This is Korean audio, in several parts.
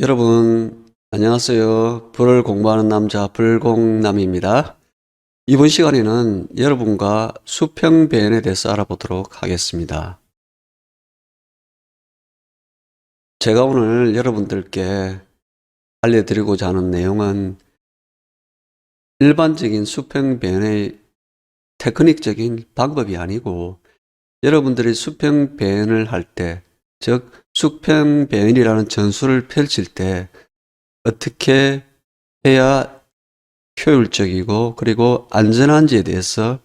여러분, 안녕하세요. 불을 공부하는 남자 불공남입니다. 이번 시간에는 여러분과 수평배연에 대해서 알아보도록 하겠습니다. 제가 오늘 여러분들께 알려드리고자 하는 내용은 일반적인 수평배연의 테크닉적인 방법이 아니고 여러분들이 수평배연을 할 때, 즉 수평배연이라는 전술을 펼칠 때 어떻게 해야 효율적이고 그리고 안전한지에 대해서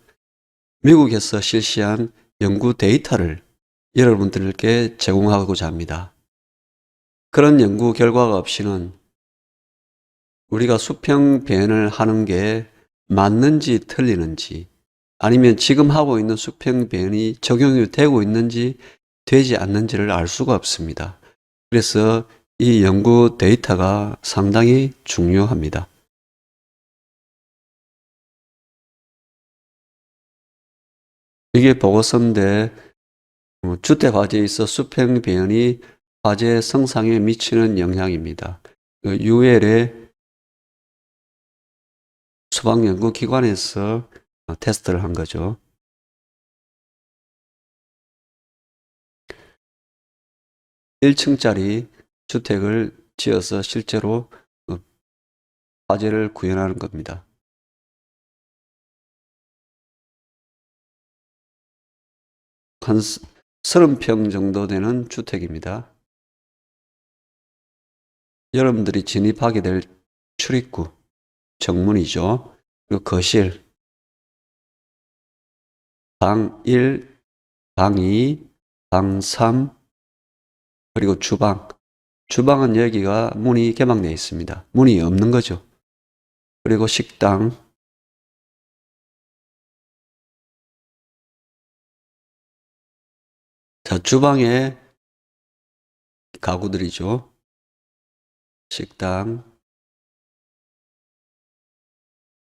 미국에서 실시한 연구 데이터를 여러분들께 제공하고자 합니다. 그런 연구 결과가 없이는 우리가 수평배연을 하는 게 맞는지 틀리는지, 아니면 지금 하고 있는 수평배연이 적용이 되고 있는지 되지 않는지를 알 수가 없습니다. 그래서 이 연구 데이터가 상당히 중요합니다. 이게 보고서인데 주택화재에 있어 수평배연이 화재 성상에 미치는 영향입니다. UL의 소방연구기관에서 테스트를 한 거죠. (1층짜리) 주택을 지어서 실제로 화재를 구현하는 겁니다. 한 30평 정도 되는 주택입니다. 여러분들이 진입하게 될 출입구, 정문이죠. 그리고 거실, 방 1, 방 2, 방 3, 그리고 주방. 주방은 여기가 문이 개방되어 있습니다. 문이 없는 거죠. 그리고 식당, 자, 주방에 가구들이죠. 식당,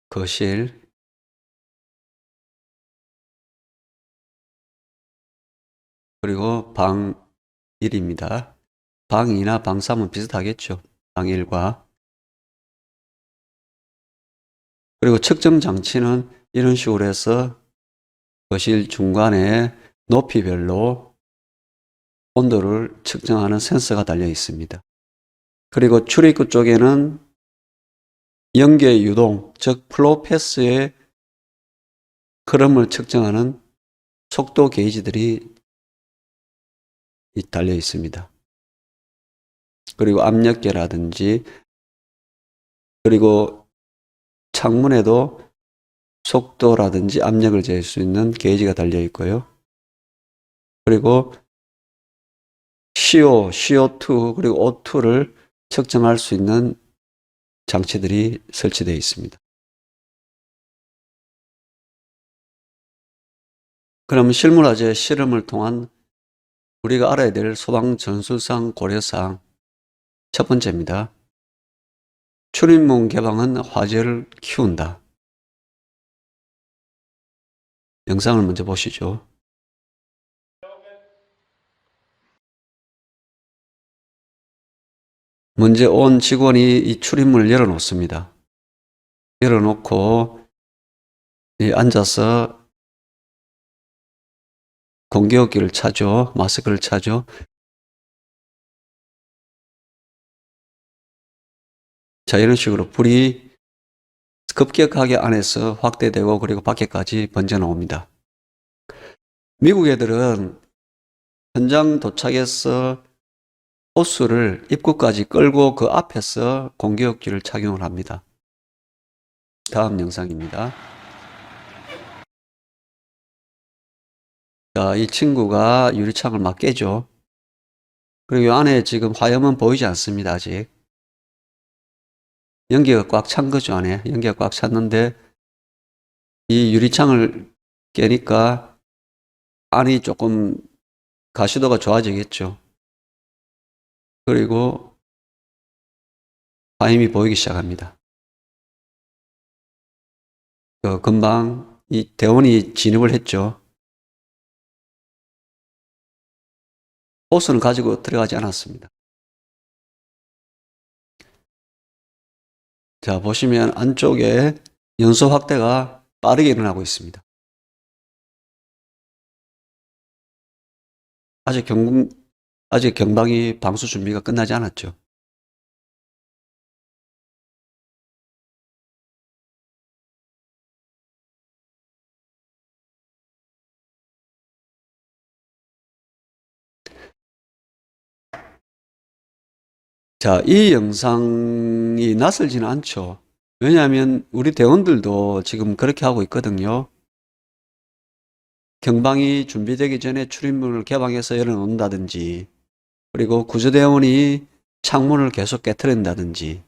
거실, 그리고 방 1입니다. 방 2나 방 3은 비슷하겠죠. 방 1과. 그리고 측정 장치는 이런 식으로 해서 거실 중간에 높이별로 온도를 측정하는 센서가 달려 있습니다. 그리고 출입구 쪽에는 연계 유동, 즉 플로우 패스의 흐름을 측정하는 속도 게이지들이 달려 있습니다. 그리고 압력계라든지, 그리고 창문에도 속도라든지 압력을 잴 수 있는 게이지가 달려 있고요. 그리고 CO, CO2, 그리고 O2를 측정할 수 있는 장치들이 설치되어 있습니다. 그럼 실물화재 실험을 통한 우리가 알아야 될 소방 전술상 고려사항 첫 번째입니다. 출입문 개방은 화재를 키운다. 영상을 먼저 보시죠. 먼저 온 직원이 이 출입문을 열어놓습니다. 열어놓고 앉아서 공기호흡기를 차죠. 마스크를 차죠. 자, 이런 식으로 불이 급격하게 안에서 확대되고 그리고 밖에까지 번져 나옵니다. 미국 애들은 현장 도착해서 호스를 입구까지 끌고 그 앞에서 공기호흡기를 착용을 합니다. 다음 영상입니다. 자, 이 친구가 유리창을 막 깨죠. 그리고 이 안에 지금 화염은 보이지 않습니다. 아직. 연기가 꽉 찬 거죠. 안에 연기가 꽉 찼는데 이 유리창을 깨니까 안이 조금 가시도가 좋아지겠죠. 그리고 화염이 보이기 시작합니다. 금방 이 대원이 진입을 했죠. 호스는 가지고 들어가지 않았습니다. 자, 보시면 안쪽에 연소 확대가 빠르게 일어나고 있습니다. 아직 경방위 방수 준비가 끝나지 않았죠. 자, 이 영상이 낯설지는 않죠. 왜냐하면 우리 대원들도 지금 그렇게 하고 있거든요. 경방이 준비되기 전에 출입문을 개방해서 열어놓는다든지, 그리고 구조대원이 창문을 계속 깨트린다든지,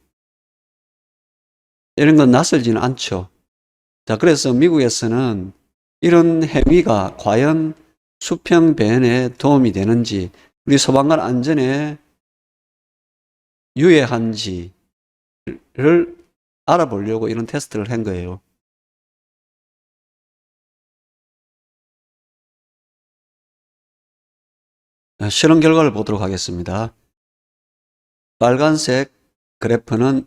이런 건 낯설지는 않죠. 자, 그래서 미국에서는 이런 행위가 과연 수평 배연에 도움이 되는지, 우리 소방관 안전에 유해한지를 알아보려고 이런 테스트를 한 거예요. 실험 결과를 보도록 하겠습니다. 빨간색 그래프는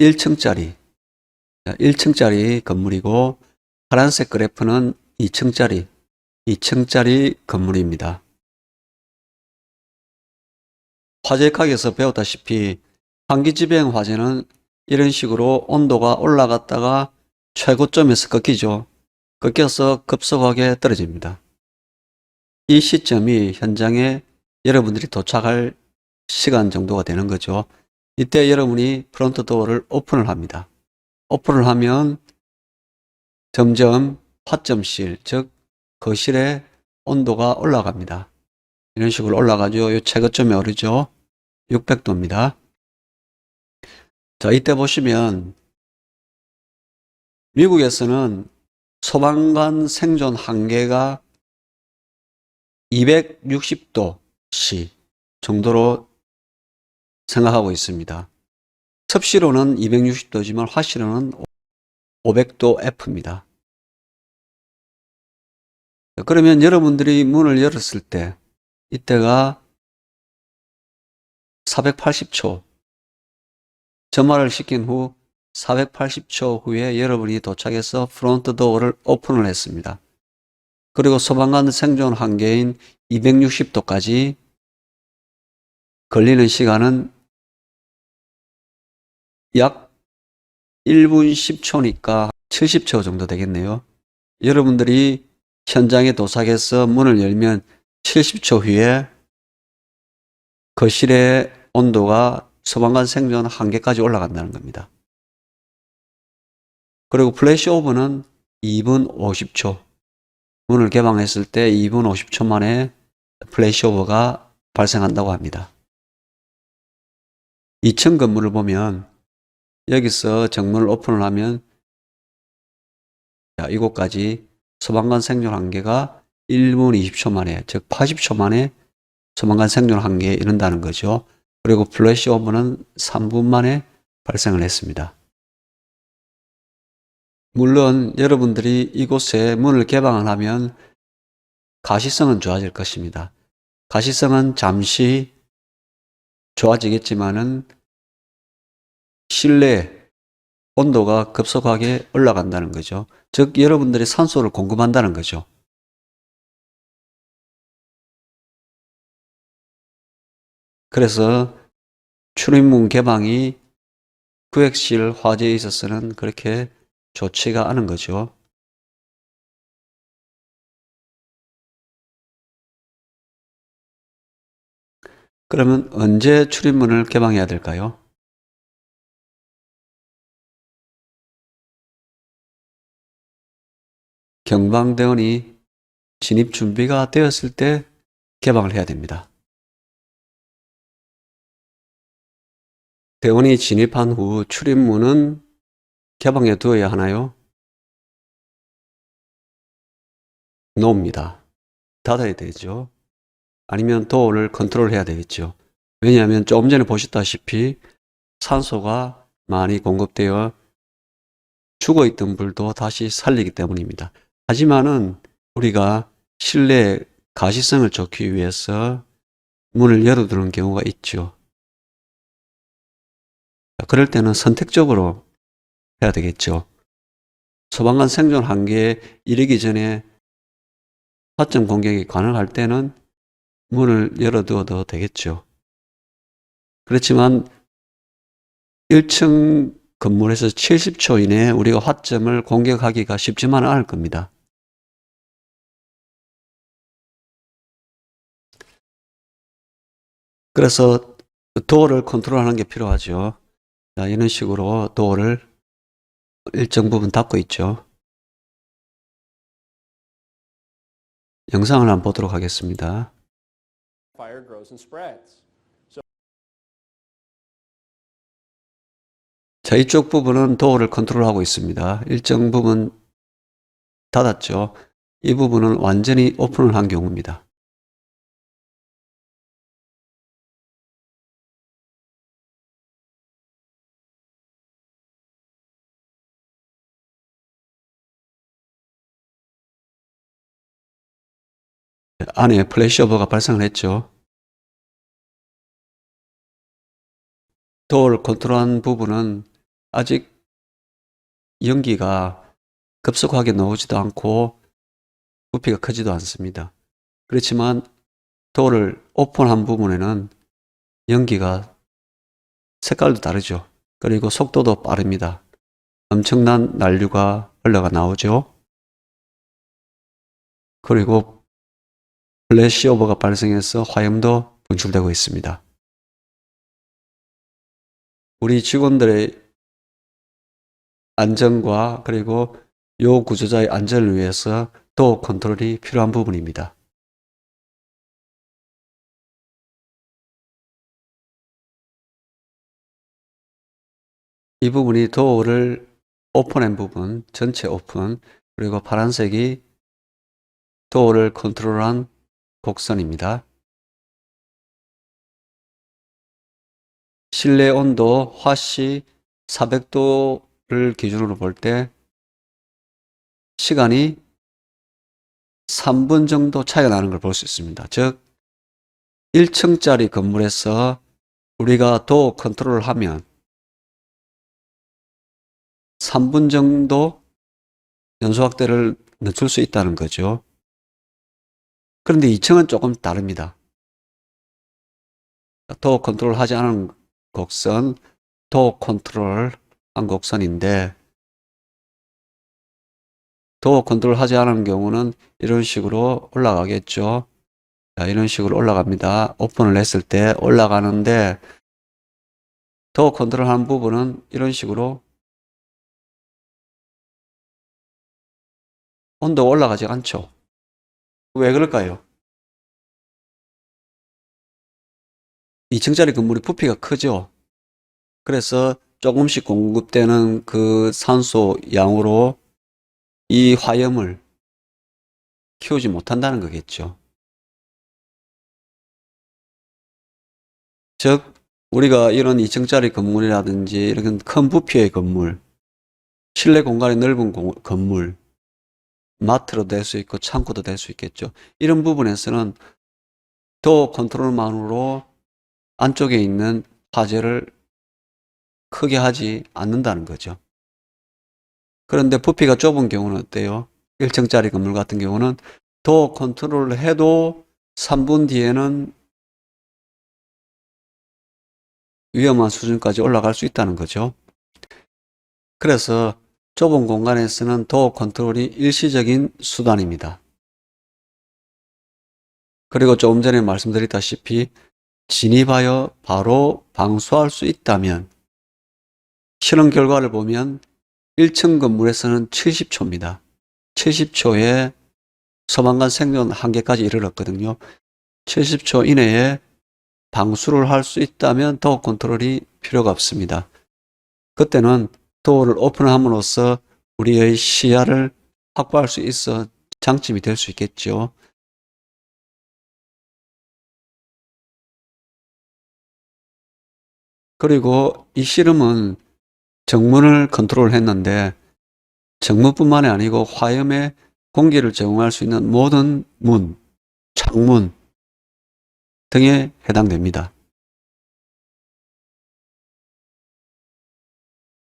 1층짜리 건물이고, 파란색 그래프는 2층짜리 건물입니다. 화재학에서 배웠다시피 환기지배형 화재는 이런 식으로 온도가 올라갔다가 최고점에서 꺾이죠. 꺾여서 급속하게 떨어집니다. 이 시점이 현장에 여러분들이 도착할 시간 정도가 되는 거죠. 이때 여러분이 프론트 도어를 오픈을 합니다. 오픈을 하면 점점 화점실, 즉 거실의 온도가 올라갑니다. 이런 식으로 올라가죠. 이 최고점에 오르죠. 600도입니다. 자, 이때 보시면 미국에서는 소방관 생존 한계가 260도씨 정도로 생각하고 있습니다. 섭씨로는 260도지만 화씨로는 500도 F입니다. 그러면 여러분들이 문을 열었을 때 이때가 480초, 점화를 시킨 후 480초 후에 여러분이 도착해서 프론트 도어를 오픈을 했습니다. 그리고 소방관 생존 한계인 260도까지 걸리는 시간은 약 1분 10초니까 70초 정도 되겠네요. 여러분들이 현장에 도착해서 문을 열면 70초 후에 거실의 온도가 소방관 생존 한계까지 올라간다는 겁니다. 그리고 플래시 오버는 2분 50초. 문을 개방했을 때 2분 50초 만에 플래시 오버가 발생한다고 합니다. 2층 건물을 보면 여기서 정문을 오픈을 하면 이곳까지 소방관 생존 한계가 1분 20초 만에, 즉 80초 만에 소방관 생존 한계에 이른다는 거죠. 그리고 플래시 오버는 3분 만에 발생을 했습니다. 물론 여러분들이 이곳에 문을 개방을 하면 가시성은 좋아질 것입니다. 가시성은 잠시 좋아지겠지만은 실내 온도가 급속하게 올라간다는 거죠. 즉 여러분들이 산소를 공급한다는 거죠. 그래서 출입문 개방이 구획실 화재에 있어서는 그렇게 좋지가 않은 거죠. 그러면 언제 출입문을 개방해야 될까요? 경방대원이 진입 준비가 되었을 때 개방을 해야 됩니다. 대원이 진입한 후 출입문은 개방해 두어야 하나요? 노입니다. 닫아야 되죠. 아니면 도어를 컨트롤해야 되겠죠. 왜냐하면 조금 전에 보셨다시피 산소가 많이 공급되어 죽어있던 불도 다시 살리기 때문입니다. 하지만은 우리가 실내 가시성을 좋기 위해서 문을 열어두는 경우가 있죠. 그럴 때는 선택적으로 해야 되겠죠. 소방관 생존 한계에 이르기 전에 화점 공격이 가능할 때는 문을 열어두어도 되겠죠. 그렇지만 1층 건물에서 70초 이내에 우리가 화점을 공격하기가 쉽지만은 않을 겁니다. 그래서 도어를 컨트롤하는 게 필요하죠. 자, 이런 식으로 도어를 일정 부분 닫고 있죠. 영상을 한번 보도록 하겠습니다. 자, 이쪽 부분은 도어를 컨트롤하고 있습니다. 일정 부분 닫았죠. 이 부분은 완전히 오픈을 한 경우입니다. 안에 플래시오버가 발생을 했죠. 도어를 컨트롤한 부분은 아직 연기가 급속하게 나오지도 않고 부피가 크지도 않습니다. 그렇지만 도어를 오픈한 부분에는 연기가 색깔도 다르죠. 그리고 속도도 빠릅니다. 엄청난 난류가 흘러가 나오죠. 그리고 플래시오버가 발생해서 화염도 분출되고 있습니다. 우리 직원들의 안전과 그리고 요 구조자의 안전을 위해서 도어 컨트롤이 필요한 부분입니다. 이 부분이 도어를 오픈한 부분, 전체 오픈, 그리고 파란색이 도어를 컨트롤한 곡선입니다. 실내 온도 화씨 400도를 기준으로 볼 때 시간이 3분 정도 차이가 나는 걸 볼 수 있습니다. 즉 1층짜리 건물에서 우리가 도어 컨트롤을 하면 3분 정도 연소 확대를 늦출 수 있다는 거죠. 그런데 2층은 조금 다릅니다. 도어 컨트롤 하지 않은 곡선, 도어 컨트롤 한 곡선인데 도어 컨트롤 하지 않은 경우는 이런 식으로 올라가겠죠. 자, 이런 식으로 올라갑니다. 오픈을 했을 때 올라가는데 도어 컨트롤 한 부분은 이런 식으로 온도가 올라가지 않죠. 왜 그럴까요? 2층짜리 건물이 부피가 크죠. 그래서 조금씩 공급되는 그 산소 양으로 이 화염을 키우지 못한다는 거겠죠. 즉, 우리가 이런 2층짜리 건물이라든지 이런 큰 부피의 건물, 실내 공간이 넓은 건물, 마트로 될 수 있고 창고도 될 수 있겠죠. 이런 부분에서는 도어 컨트롤만으로 안쪽에 있는 화재를 크게 하지 않는다는 거죠. 그런데 부피가 좁은 경우는 어때요? 1층짜리 건물 같은 경우는 도어 컨트롤을 해도 3분 뒤에는 위험한 수준까지 올라갈 수 있다는 거죠. 그래서 좁은 공간에서는 도어 컨트롤이 일시적인 수단입니다. 그리고 조금 전에 말씀드렸다시피 진입하여 바로 방수할 수 있다면 실험 결과를 보면 1층 건물에서는 70초입니다. 70초에 소방관 생존 한계까지 이르렀거든요. 70초 이내에 방수를 할 수 있다면 도어 컨트롤이 필요가 없습니다. 그때는 도어를 오픈함으로써 우리의 시야를 확보할 수 있어 장점이 될 수 있겠죠. 그리고 이 실험은 정문을 컨트롤했는데 정문뿐만이 아니고 화염에 공기를 제공할 수 있는 모든 문, 창문 등에 해당됩니다.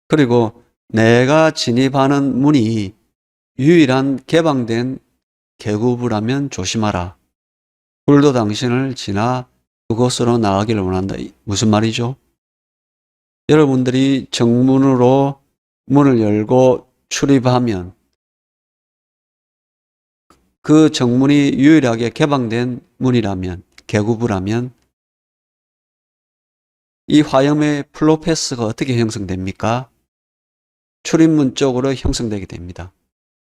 그리고 내가 진입하는 문이 유일한 개방된 계급이라면 조심하라. 불도 당신을 지나 그곳으로 나가기를 원한다. 무슨 말이죠? 여러분들이 정문으로 문을 열고 출입하면 그 정문이 유일하게 개방된 문이라면, 계급이라면 이 화염의 플로패스가 어떻게 형성됩니까? 출입문 쪽으로 형성되게 됩니다.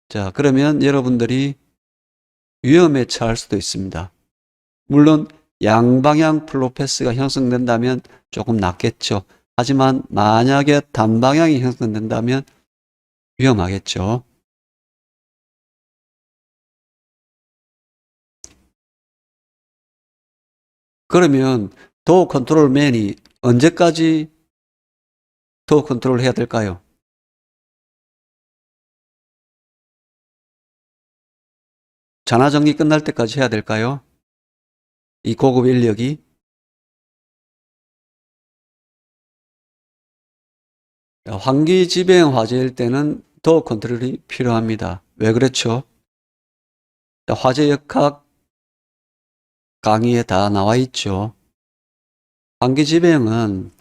자, 그러면 여러분들이 위험에 처할 수도 있습니다. 물론 양방향 플로패스가 형성된다면 조금 낫겠죠. 하지만 만약에 단방향이 형성된다면 위험하겠죠. 그러면 도어 컨트롤맨이 언제까지 도어 컨트롤 해야 될까요? 잔화정리 끝날 때까지 해야 될까요? 이 고급 인력이? 환기지배형 화재일 때는 도어 컨트롤이 필요합니다. 왜 그렇죠? 화재 역학 강의에 다 나와 있죠. 환기지배형은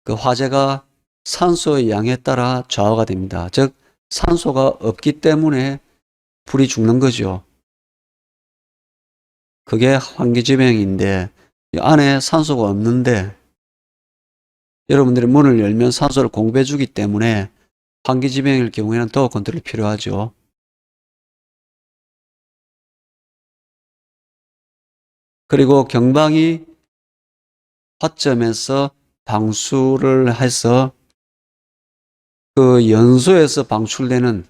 그 화재가 산소의 양에 따라 좌우가 됩니다. 즉 산소가 없기 때문에 불이 죽는 거죠. 그게 환기지배형인데 안에 산소가 없는데 여러분들이 문을 열면 산소를 공급해 주기 때문에 환기지배형일 경우에는 도어 컨트롤이 필요하죠. 그리고 경방이 화점에서 방수를 해서 그 연소에서 방출되는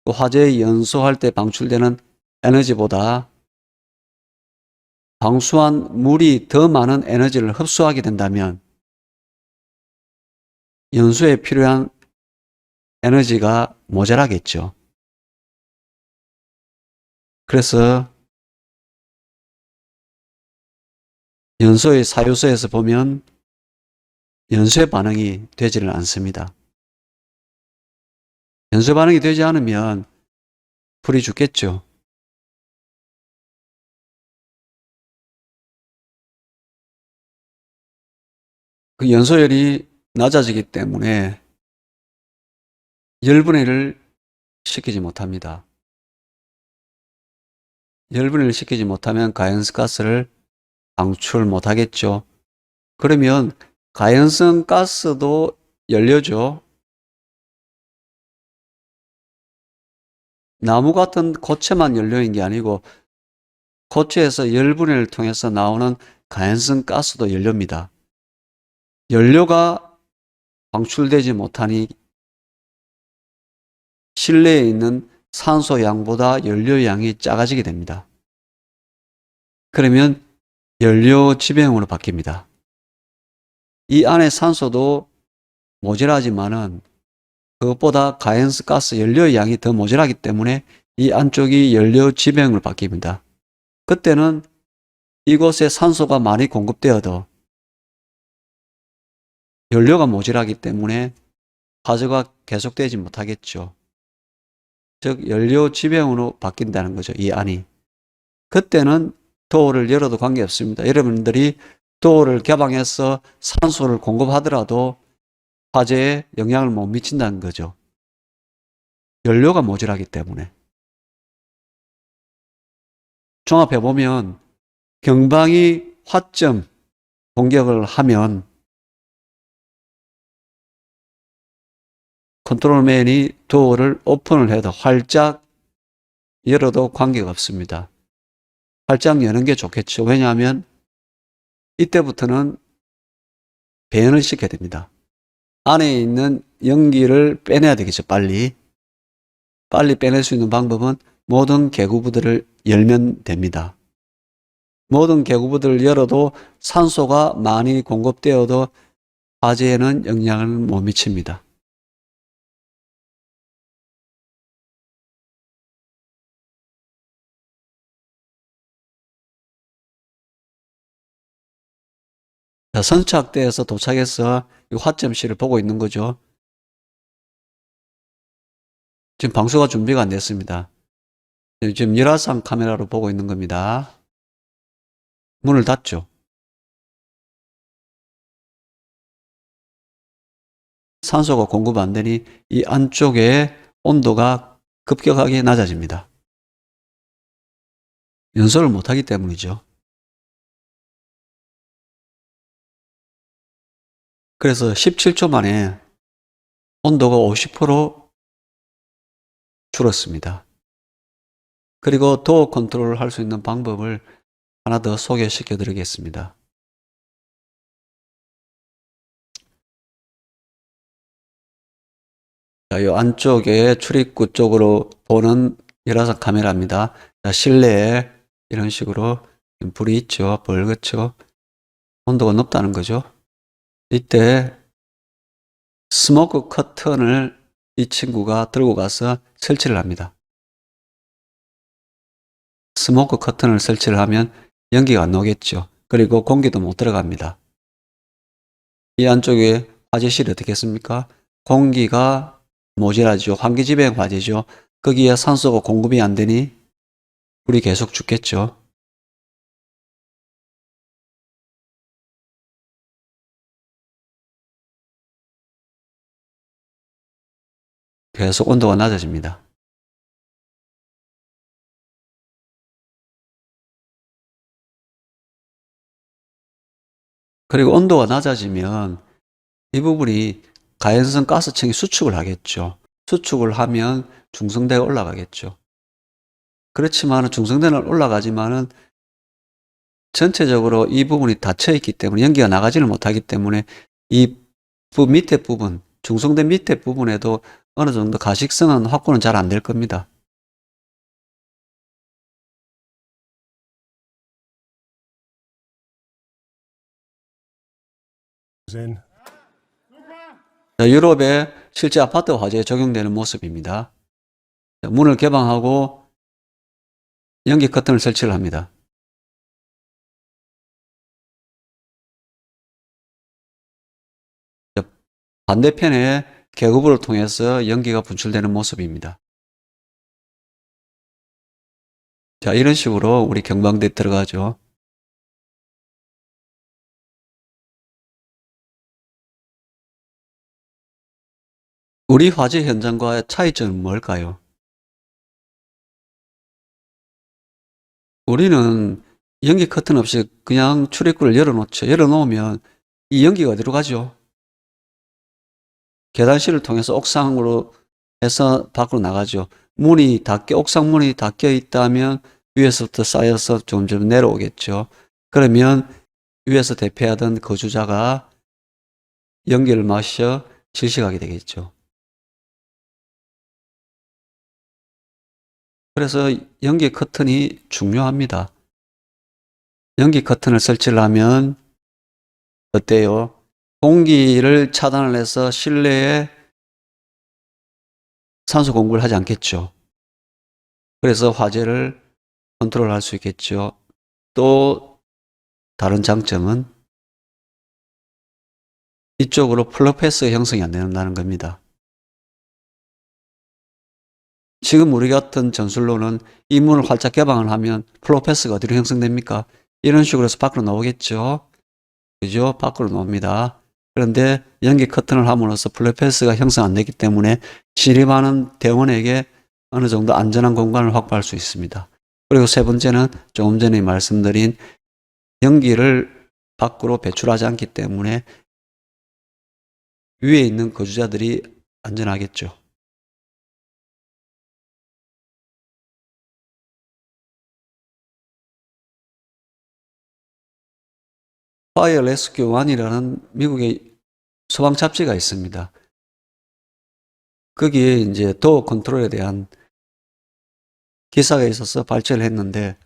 그 화재 연소할 때 방출되는 에너지보다 방수한 물이 더 많은 에너지를 흡수하게 된다면 연소에 필요한 에너지가 모자라겠죠. 그래서 연소의 사유서에서 보면 연소의 반응이 되지를 않습니다. 연소 반응이 되지 않으면 불이 죽겠죠. 그 연소열이 낮아지기 때문에 열분해를 시키지 못합니다. 열분해를 시키지 못하면 가연스가스를 방출 못하겠죠. 그러면 가연성 가스도 열려죠. 나무 같은 고체만 연료인 게 아니고 고체에서 열분해를 통해서 나오는 가연성 가스도 연료입니다. 연료가 방출되지 못하니 실내에 있는 산소 양보다 연료 양이 작아지게 됩니다. 그러면 연료 지배형으로 바뀝니다. 이 안에 산소도 모자라지만은 그것보다 가연스 가스 연료의 양이 더 모자라기 때문에 이 안쪽이 연료 지배형으로 바뀝니다. 그때는 이곳에 산소가 많이 공급되어도 연료가 모자라기 때문에 화재가 계속되지 못하겠죠. 즉 연료 지배형으로 바뀐다는 거죠. 이 안이. 그때는 도어를 열어도 관계없습니다. 여러분들이 도어를 개방해서 산소를 공급하더라도 화재에 영향을 못 미친다는 거죠. 연료가 모자라기 때문에. 종합해보면 경방이 화점 공격을 하면 컨트롤맨이 도어를 오픈을 해도 활짝 열어도 관계가 없습니다. 활짝 여는 게 좋겠죠. 왜냐하면 이때부터는 배연을 시켜야 됩니다. 안에 있는 연기를 빼내야 되겠죠. 빨리 빼낼 수 있는 방법은 모든 개구부들을 열면 됩니다. 모든 개구부들을 열어도 산소가 많이 공급되어도 화재에는 영향을 못 미칩니다. 선착대에서 도착해서 화점실을 보고 있는 거죠. 지금 방수가 준비가 안 됐습니다. 지금 열화상 카메라로 보고 있는 겁니다. 문을 닫죠. 산소가 공급 안 되니 이 안쪽에 온도가 급격하게 낮아집니다. 연소를 못하기 때문이죠. 그래서 17초 만에 온도가 50% 줄었습니다. 그리고 도어 컨트롤을 할 수 있는 방법을 하나 더 소개시켜 드리겠습니다. 자, 이 안쪽에 출입구 쪽으로 보는 열화상 카메라입니다. 자, 실내에 이런 식으로 불이 있죠. 벌겋죠. 온도가 높다는 거죠. 이때 스모크 커튼을 이 친구가 들고 가서 설치를 합니다. 스모크 커튼을 설치를 하면 연기가 안 나오겠죠. 그리고 공기도 못 들어갑니다. 이 안쪽에 화재실이 어떻겠습니까? 공기가 모자라죠. 환기지배형 화재죠. 거기에 산소가 공급이 안 되니 불이 계속 죽겠죠. 계속 온도가 낮아집니다. 그리고 온도가 낮아지면 이 부분이 가연성 가스층이 수축을 하겠죠. 수축을 하면 중성대가 올라가겠죠. 그렇지만 중성대는 올라가지만은 전체적으로 이 부분이 닫혀 있기 때문에 연기가 나가지를 못하기 때문에 이 밑에 부분, 중성대 밑에 부분에도 어느 정도 가식성은 확보는 잘 안 될 겁니다. 자, 유럽의 실제 아파트 화재에 적용되는 모습입니다. 자, 문을 개방하고 연기 커튼을 설치를 합니다. 자, 반대편에 계급을 통해서 연기가 분출되는 모습입니다. 자, 이런 식으로 우리 경방대에 들어가죠. 우리 화재 현장과의 차이점은 뭘까요? 우리는 연기 커튼 없이 그냥 출입구를 열어놓죠. 열어놓으면 이 연기가 어디로 가죠? 계단실을 통해서 옥상으로 해서 밖으로 나가죠. 옥상 문이 닫혀 있다면 위에서부터 쌓여서 점점 내려오겠죠. 그러면 위에서 대피하던 거주자가 연기를 마셔 질식하게 되겠죠. 그래서 연기 커튼이 중요합니다. 연기 커튼을 설치를 하면 어때요? 공기를 차단을 해서 실내에 산소 공급을 하지 않겠죠. 그래서 화재를 컨트롤할 수 있겠죠. 또 다른 장점은 이쪽으로 플러패스 형성이 안 된다는 겁니다. 지금 우리 같은 전술로는 이 문을 활짝 개방을 하면 플로패스가 어디로 형성됩니까? 이런 식으로 해서 밖으로 나오겠죠. 그죠? 밖으로 나옵니다. 그런데 연기 커튼을 함으로써 플로패스가 형성 안 되기 때문에 진입하는 대원에게 어느 정도 안전한 공간을 확보할 수 있습니다. 그리고 세 번째는 조금 전에 말씀드린 연기를 밖으로 배출하지 않기 때문에 위에 있는 거주자들이 안전하겠죠. 파이어 레스큐 1이라는 미국의 소방 잡지가 있습니다. 거기에 이제 도어 컨트롤에 대한 기사가 있어서 발췌를 했는데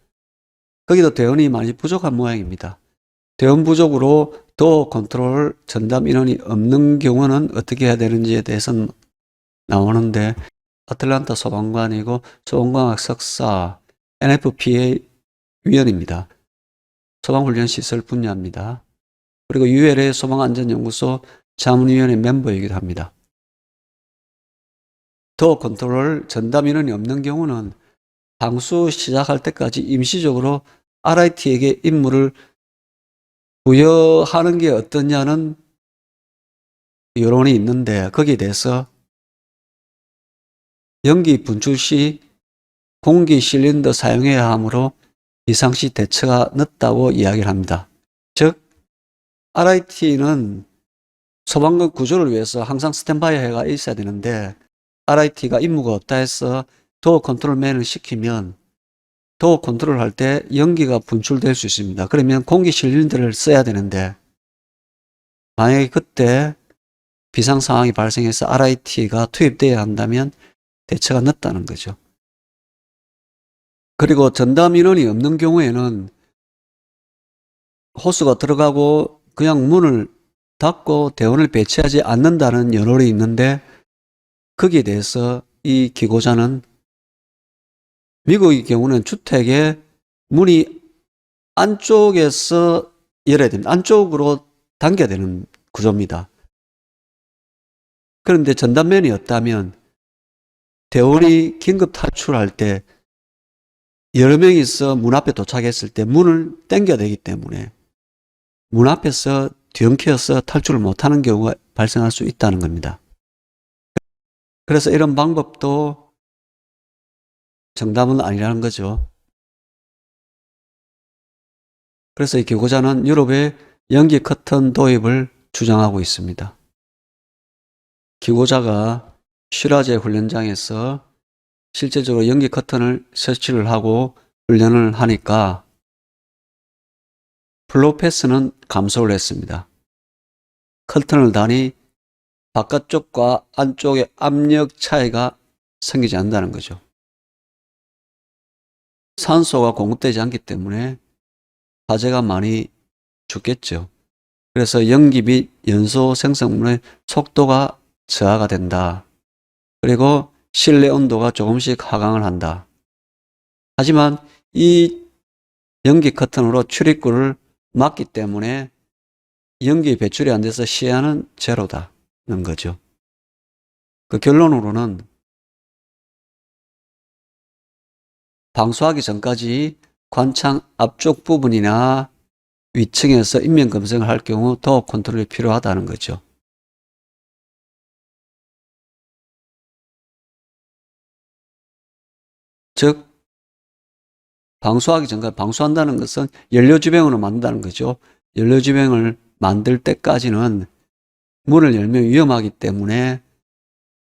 거기도 대원이 많이 부족한 모양입니다. 대원 부족으로 도어 컨트롤 전담 인원이 없는 경우는 어떻게 해야 되는지에 대해서는 나오는데 아틀란타 소방관이고 소방과학 석사 NFPA 위원입니다. 소방훈련 시설 분야입니다. 그리고 ULA 소방안전연구소 자문위원회 멤버이기도 합니다. 도어 컨트롤 전담 인원이 없는 경우는 방수 시작할 때까지 임시적으로 RIT에게 임무를 부여하는 게 어떠냐는 여론이 있는데, 거기에 대해서 연기 분출 시 공기 실린더 사용해야 하므로 비상시 대처가 늦다고 이야기를 합니다. 즉 RIT는 소방관 구조를 위해서 항상 스탠바이가 있어야 되는데, RIT가 임무가 없다 해서 도어 컨트롤맨을 시키면 도어 컨트롤 할 때 연기가 분출될 수 있습니다. 그러면 공기 실린더를 써야 되는데, 만약에 그때 비상 상황이 발생해서 RIT가 투입되어야 한다면 대처가 늦다는 거죠. 그리고 전담 인원이 없는 경우에는 호스가 들어가고 그냥 문을 닫고 대원을 배치하지 않는다는 여론이 있는데, 거기에 대해서 이 기고자는 미국의 경우는 주택에 문이 안쪽에서 열어야 됩니다. 안쪽으로 당겨야 되는 구조입니다. 그런데 전담맨이 없다면 대원이 긴급 탈출할 때 여러 명이서 문 앞에 도착했을 때 문을 당겨야 되기 때문에 문 앞에서 뒤엉켜서 탈출을 못하는 경우가 발생할 수 있다는 겁니다. 그래서 이런 방법도 정답은 아니라는 거죠. 그래서 이 기고자는 유럽의 연기 커튼 도입을 주장하고 있습니다. 기고자가 슈라제 훈련장에서 실제적으로 연기 커튼을 설치를 하고 훈련을 하니까 플로우 패스는 감소를 했습니다. 커튼을 다니 바깥쪽과 안쪽의 압력 차이가 생기지 않는다는 거죠. 산소가 공급되지 않기 때문에 화재가 많이 죽겠죠. 그래서 연기 및 연소 생성물의 속도가 저하가 된다. 그리고 실내 온도가 조금씩 하강을 한다. 하지만 이 연기 커튼으로 출입구를 막기 때문에 연기 배출이 안 돼서 시야는 제로다는 거죠. 그 결론으로는 방수하기 전까지 관창 앞쪽 부분이나 위층에서 인명 검색을 할 경우 도어 컨트롤이 필요하다는 거죠. 즉 방수하기 전까지, 방수한다는 것은 연료주병으로 만든다는 거죠. 연료주병을 만들 때까지는 문을 열면 위험하기 때문에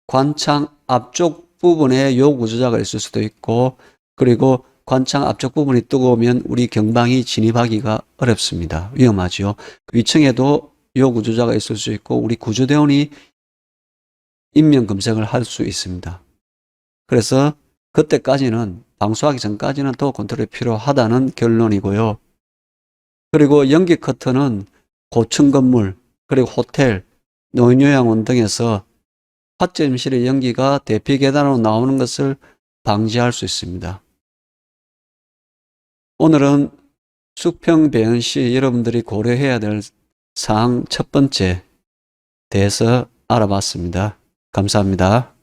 관창 앞쪽 부분에 요구 조작을 있을 수도 있고, 그리고 관창 앞쪽 부분이 뜨거우면 우리 경방이 진입하기가 어렵습니다. 위험하죠. 위층에도 요구 조작가 있을 수 있고 우리 구조대원이 인명 검색을 할 수 있습니다. 그래서 그때까지는, 방수하기 전까지는 도어 컨트롤이 필요하다는 결론이고요. 그리고 연기 커튼은 고층 건물, 그리고 호텔, 노인요양원 등에서 화재임실의 연기가 대피 계단으로 나오는 것을 방지할 수 있습니다. 오늘은 수평 배연 시 여러분들이 고려해야 될 사항 첫 번째 대해서 알아봤습니다. 감사합니다.